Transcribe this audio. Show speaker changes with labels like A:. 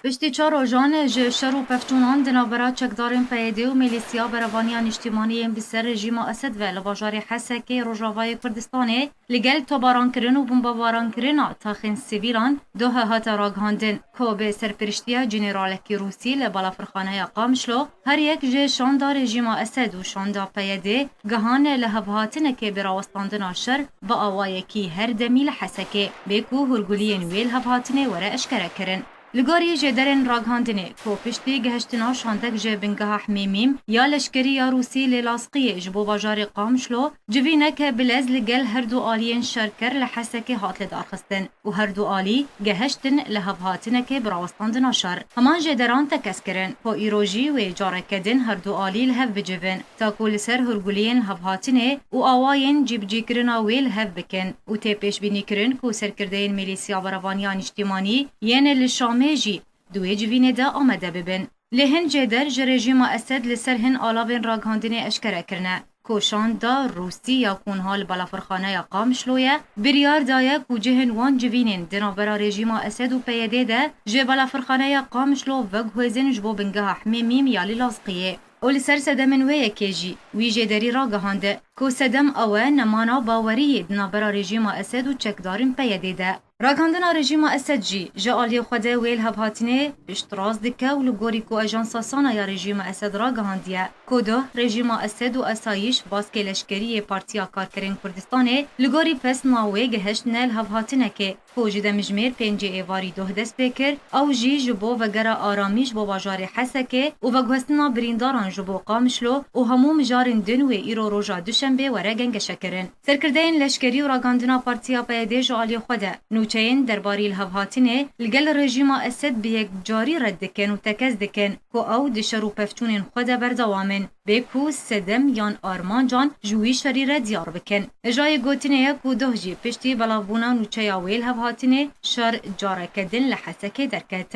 A: پشتی چار روزانه جه شر و پفتونان دنابرا چکدارین پیده و میلیسیا بروانیان اجتماعی بسر رژیم اسد و لباجار حسکی روجاوای کردستانه لگل تباران کرن و بمباران کرن تاخین سیویلان دوه هات راگهاندن که به سرپرشتیا جنرالکی روسی لبالا فرخانه قامشلو هر یک جه شاندا رژیم اسد و شاندا پیده گهان لهبهاتنه که براوستاندن شر با آوایکی هر دمیل حسکی بیکو هرگولین ویل هبهاتنه وره اشکره کرن. لگاری جدرن راگهاندنه کو پشتی گهشتنا شاندک جه بنگاه حمیمیم یا لشکری یا روسی لیلاسقی جبو باجار قامشلو جوینه که بلز لگل هر دو آلین شرکر لحسکی هات لدارخستن و هر دو آلی گهشتن لحبهاتنه که براوستاندنا شر همان جدران تکس کرن کو ایروژی و جارکدن هر دو آلی لحف بجوین تا کل سر هرگولین هبهاتنه و آواین جیب جی کرنا وی لحف بکن و تی پیش بینی کرن کو سرکردین میلیسیا بروانیان اجتماعی یعنی لشام جی دوی جوینه دا آمده ببن. لهن جدر رژیم اسد لسر هن آلاوین راگهاندنه اشکره کرنه. کوشان دا روسی یا کونهال بلافرخانه یا قامشلویه بریار دایه کو جهن وان جوینین دنابرا رژیم اسد و پیده ده جه بلافرخانه یا قامشلو وگوزن جبو بنگاه حمیمیم یا لازقیه. اول سر صدم وی کیجی وی جدری را گهانده کو صدم اوه نمانا باوری دنابرا رژیم اسد و چکدارین پیده ده. راگهاندنا رژیم اسد جه آلی خوده ویل هبهاتنه بشتراز دکه و لگوری کو اجانسا سانا یا رژیم اسد راگهاندیه کو ده رژیم اسد و اسایش باسک لشکری پارتیا کارکرین کردستانه لگوری پس ناوی گهشت نل هبهاتنه که کو جده مجمیر پنج ایواری ده دست بکر او جبو وگره آرامیش با باجار حسکه و وگوستنا برینداران جبو قامشلو و همو مجارن دنوی ایرو روژا دوشنبه وره گنگ شکرن سرکردین لشکری و راگهاندنا پارتیا پیده جو آلی خوده چین درباری الهبهاتنه لگل رژیم اسد به یک جاری رد دکن و تکز دکن که او دشر و پفتونین خود بردوامن بکو سدم یان آرمان جان جوی شریر دیار بکن. اجای گوتنه کو ده جی پشتی بلابونا نوچه یا ویل هبهاتنه شر جاره کدن لحسکه درکت.